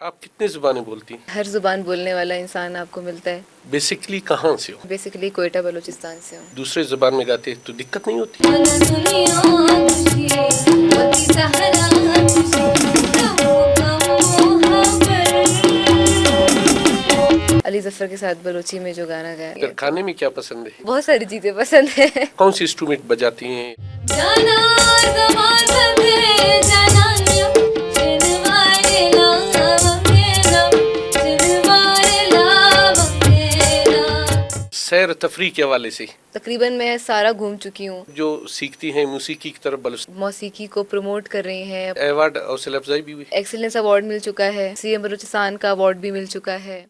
आप कितनी जुबानें बोलती हैं? हर जुबान बोलने वाला इंसान आपको मिलता है। बेसिकली कहाँ से हो? बेसिकली कोयटा बलूचिस्तान से हूँ। दूसरे जुबान में गाते तो दिक्कत नहीं होती? अली जफर के साथ बलूची में जो गाना गाया फिर खाने में क्या पसंद है? बहुत सारी चीजें पसंद है। कौन सी इंस्ट्रूमेंट बजाती हैं? सैर तफरी के हवाले से तकरीबन मैं सारा घूम चुकी हूँ। जो सीखती हैं मौसीकी की तरफ मौसीकी को प्रमोट कर रही हैं। अवार्ड हौसला अफजाई भी हुई? एक्सीलेंस अवार्ड मिल चुका है। सीएम बलूचिस्तान का अवार्ड भी मिल चुका है।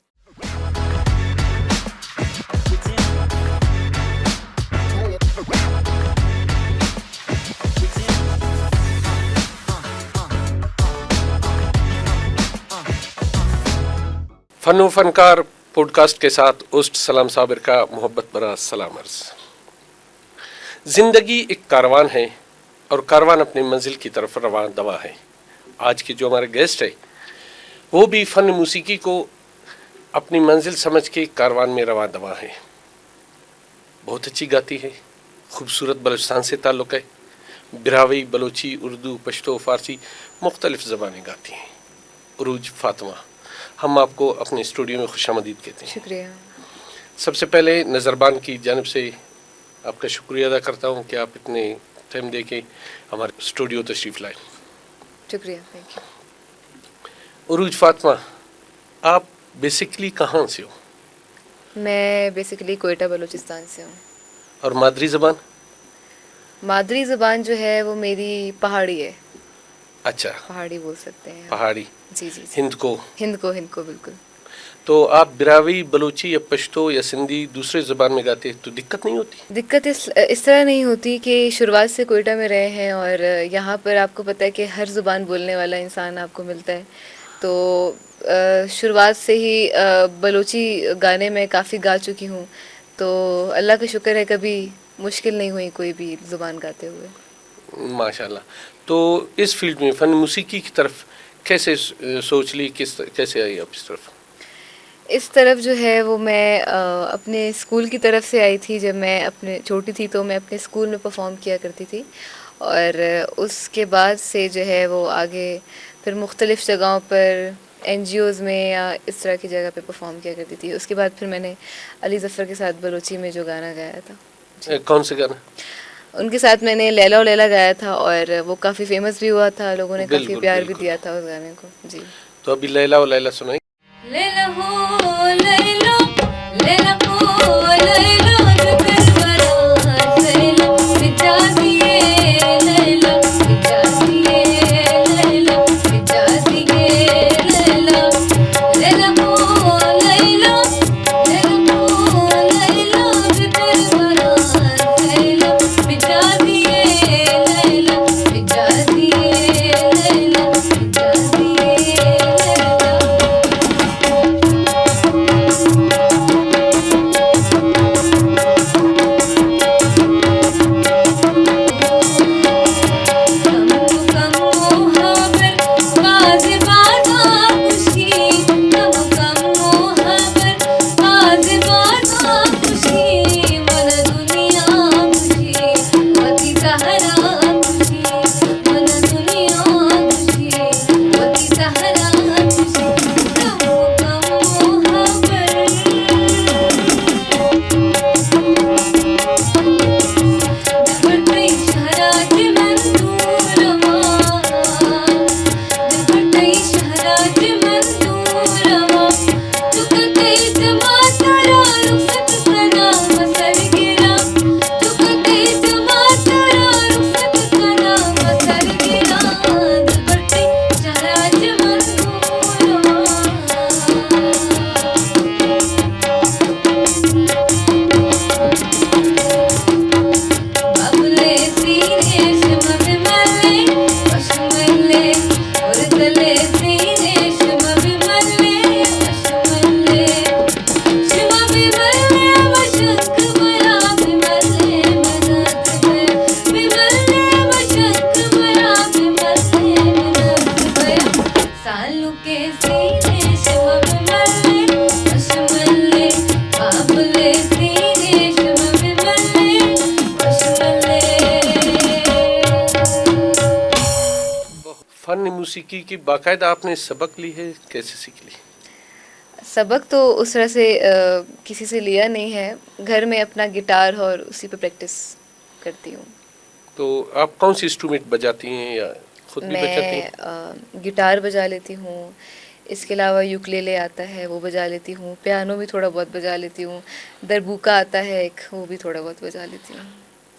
फनो फनकार पॉडकास्ट के साथ उस्ट सलाम साबिर का मोहब्बत भरा सलाम अर्ज। जिंदगी एक कारवान है और कारवान अपनी मंजिल की तरफ रवान दवा है। आज के जो हमारे गेस्ट है वो भी फन मौसीकी को अपनी मंजिल समझ के कारवान में रवान दवा है। बहुत अच्छी गाती है, खूबसूरत बलूचिस्तान से ताल्लुक़ है। बिरावी, बलोची, उर्दू, पश्तो, फ़ारसी मुख्तलिफ ज़बानें गाती हैं। उरूज फातिमा, हम आपको अपने स्टूडियो में खुशामदीद कहते हैं। शुक्रिया। सबसे पहले नज़रबान की जानिब से आपका शुक्रिया अदा करता हूँ कि आप इतने टाइम दे के हमारे स्टूडियो तशरीफ़ लाए। शुक्रिया, थैंक यू। उरूज फातिमा, आप बेसिकली कहाँ से हो? मैं बेसिकली कोयटा बलूचिस्तान से हूँ। और मादरी ज़बान? मादरी ज़बान जो है वो मेरी पहाड़ी है। अच्छा, पहाड़ी बोल सकते हैं। पहाड़ी। जी जी जी। हिंद को बिल्कुल। तो आप बिरावी, बलूची या पश्तो या सिंधी दूसरे ज़बान में गाते तो दिक्कत नहीं होती? दिक्कत इस तरह नहीं होती कि शुरुआत से कोयटा में रहे हैं और यहाँ पर आपको पता है कि हर ज़ुबान बोलने वाला इंसान आपको मिलता है। तो शुरुआत से ही बलूची गाने में काफ़ी गा चुकी हूँ। तो अल्लाह का शुक्र है कभी मुश्किल नहीं हुई कोई भी ज़ुबान गाते हुए। माशाल्लाह। तो इस फील्ड में फ़न मौसीकी की तरफ कैसे सोच ली, कैसे आई आप इस तरफ? इस तरफ जो है वो मैं अपने स्कूल की तरफ से आई थी। जब मैं अपने छोटी थी तो मैं अपने स्कूल में परफॉर्म किया करती थी और उसके बाद से जो है वो आगे फिर मुख्तलिफ़ जगहों पर NGOs में या इस तरह की जगह पे परफॉर्म किया करती थी। उसके बाद फिर मैंने अली ज़फ़र के साथ बलूची में जो गाना गाया था। कौन से गाना? उनके साथ मैंने लैला ओ लैला गाया था और वो काफ़ी फेमस भी हुआ था। लोगों ने काफ़ी प्यार भी दिया था उस गाने को। जी, तो अभी लैला ओ लैला सुनाई। लैला हो लैला, लैला हो लैला, मौसीकी की बाकायदा आपने सबक ली है, कैसे सीख ली? सबक तो उस तरह से किसी से लिया नहीं है, घर में अपना गिटार और उसी पे प्रैक्टिस करती हूँ। तो आप कौन सी इंस्ट्रूमेंट बजाती हैं या खुद भी बजाती मैं हैं? गिटार बजा लेती हूँ, इसके अलावा यूकेलेले आता है वो बजा लेती हूँ, पियानो भी थोड़ा बहुत बजा लेती हूँ, दरबूका आता है एक, वो भी थोड़ा बहुत बजा लेती हूँ।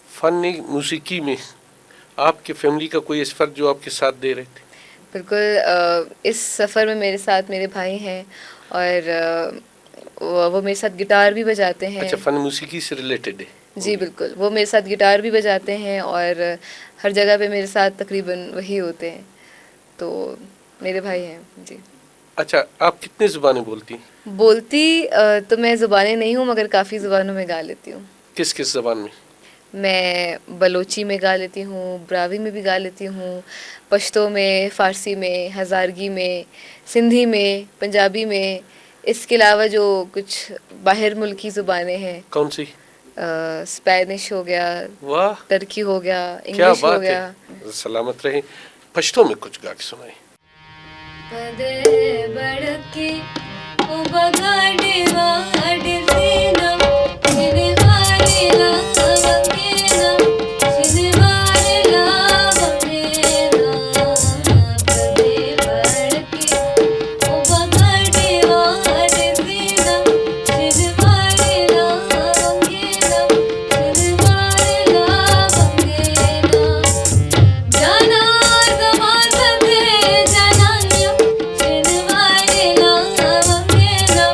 फन मौसीकी में आपके फैमिली का कोई इस फर्ज जो आपके साथ दे रहे थे? बिल्कुल, इस सफ़र में मेरे साथ मेरे भाई हैं और वो मेरे साथ गिटार भी बजाते हैं। अच्छा, फन मौसीकी से रिलेटेड है? जी बिल्कुल, वो मेरे साथ गिटार भी बजाते हैं और हर जगह पे मेरे साथ तकरीबन वही होते हैं, तो मेरे भाई हैं जी। अच्छा, आप कितनी ज़ुबानें बोलती हैं? बोलती तो मैं ज़ुबानें नहीं हूँ, मगर काफ़ी ज़ुबानों में गा लेती हूँ। किस किस ज़बान में? मैं बलोची में गा लेती हूँ, ब्रावी में भी गा लेती हूँ, पश्तो में, फ़ारसी में, हज़ारगी में, सिंधी में, पंजाबी में। इसके अलावा जो कुछ बाहर मुल्की ज़ुबानें हैं, कौन सी? स्पेनिश हो गया, वाह, टर्की हो गया, क्या इंग्लिश हो बात गया। है, सलामत रहे। पश्तो में कुछ गा के सुनाए। पदे बड़के ओ बगाड़े वाड़े सीना शिनवारे ला बंगेना शिनवारे ला बंगेना पदे बड़के ओ बगाड़े वाड़े सीना शिनवारे ला बंगेना शिनवारे ला बंगेना जाना जमान बंदे जनान्यम शिनवारे ला बंगेना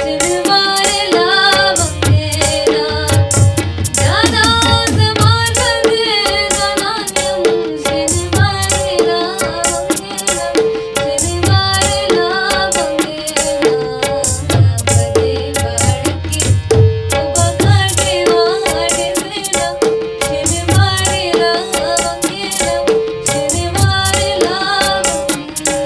शिनवारे ला बंगेना जाना जमान बंदे जनान्यम शिनवारे ला बंगेना शिनवारे ला बंगेना पदे बड़के ओ बगाड़े वाड़े सीना शिनवारे ला बंगेना शिनवारे ला बंगेना।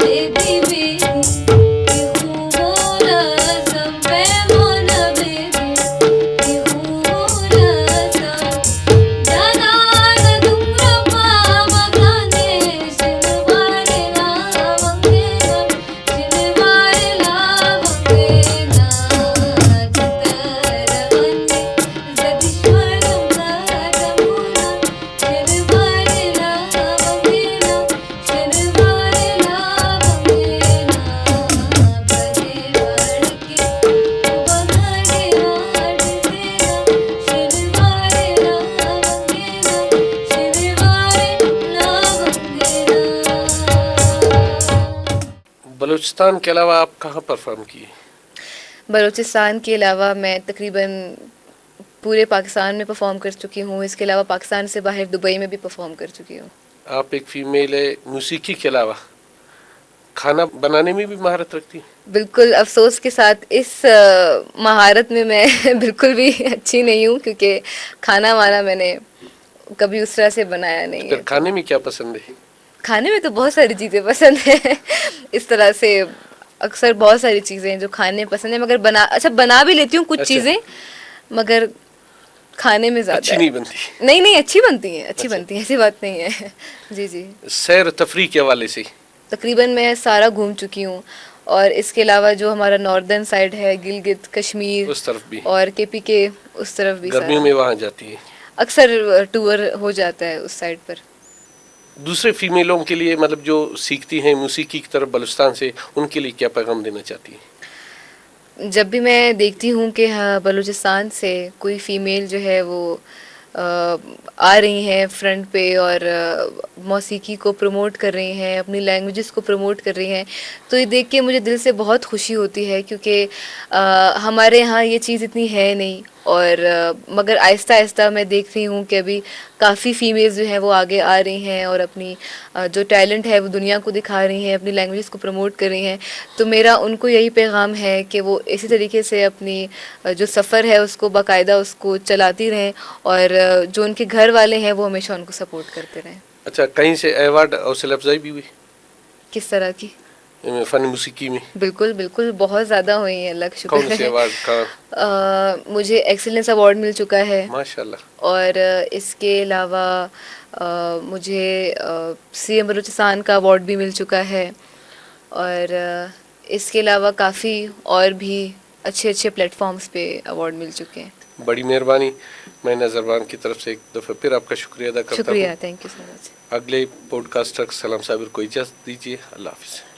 Baby, baby, ihula sampai mana baby, ihula sam. Jangan dumrapa magane, sinware la bangena, sinware la bangena. Chitaravane, zadishwaram pradamuna, sinware la bangena, sinware la bangena. पदे बड़के ओ बगाड़े वाड़े सीना शिनवारे ला बंगेना शिनवारे ला बंगेना। बलूचिस्तान के अलावा आप कहाँ परफॉर्म किए? बलूचिस्तान के अलावा मैं तकरीबन पूरे पाकिस्तान में परफॉर्म कर चुकी हूँ, इसके अलावा पाकिस्तान से बाहर दुबई में भी परफॉर्म कर चुकी हूँ। आप एक फीमेल है, मौसीकी के अलावा खाना बनाने में भी महारत रखती हैं? बिल्कुल, अफसोस के साथ इस महारत में मैं बिल्कुल भी अच्छी नहीं हूँ, क्योंकि खाना वाना मैंने कभी उस तरह से बनाया नहीं फिर है। खाने में क्या पसंद है? खाने में तो बहुत सारी चीज़ें पसंद है इस तरह से अक्सर बहुत सारी चीज़ें हैं जो खाने पसंद है, मगर बना भी लेती हूँ कुछ अच्छा। चीज़ें, मगर खाने में ज़्यादा अच्छी है। नहीं बनती? नहीं अच्छी बनती हैं, अच्छी अच्छा। बनती हैं, ऐसी बात नहीं है जी जी। सैर तफरी के हवाले से तकरीबन मैं सारा घूम चुकी हूँ, और इसके अलावा जो हमारा नॉर्दर्न साइड है, गिलगित कश्मीर उस तरफ भी, और केपी के उस तरफ भी गर्मियों सारा में वहाँ जाती है? अक्सर टूर हो जाता है उस साइड पर। दूसरे फीमेलों के लिए, मतलब जो सीखती हैं मौसीकी की तरफ बलूचिस्तान से, उनके लिए क्या पैगाम देना चाहती हैं? जब भी मैं देखती हूँ कि हाँ बलूचिस्तान से कोई फ़ीमेल जो है वो आ रही हैं फ्रंट पे और मौसीकी को प्रमोट कर रही हैं, अपनी लैंग्वेजेस को प्रमोट कर रही हैं, तो ये देख के मुझे दिल से बहुत खुशी होती है, क्योंकि हमारे यहाँ ये चीज़ इतनी है नहीं। और मगर आहिस्ता आहिस्ता मैं देख रही हूँ कि अभी काफ़ी फ़ीमेल्स जो हैं वो आगे आ रही हैं और अपनी जो टैलेंट है वो दुनिया को दिखा रही हैं, अपनी लैंग्वेज को प्रमोट कर रही हैं। तो मेरा उनको यही पैगाम है कि वो इसी तरीके से अपनी जो सफ़र है उसको बाकायदा उसको चलाती रहें, और जो उनके घर वाले हैं वो हमेशा उनको सपोर्ट करते रहें। अच्छा, कहीं से अवार्ड हौसला अफजाई भी हुई? किस तरह की? फन मूसीकी में? बिल्कुल बिल्कुल, बहुत ज़्यादा हुई हैं, अल्लाह का शुक्र कौन से है। अवार्ड का? मुझे एक्सीलेंस अवार्ड मिल चुका है, माशाल्लाह। और इसके अलावा मुझे सीएम बलूचिस्तान का अवार्ड भी मिल चुका है, और इसके अलावा काफ़ी और भी अच्छे अच्छे प्लेटफॉर्म्स पे अवार्ड मिल चुके हैं। बड़ी मेहरबानी। मैं नज़रबान की तरफ से एक दफ़ा फिर आपका शुक्रिया अदा करता हूँ। शुक्रिया, थैंक यू सो मच। अगले पॉडकास्टर सलाम साबिर को इजाज़त दीजिए। अल्लाह हाफ़िज़।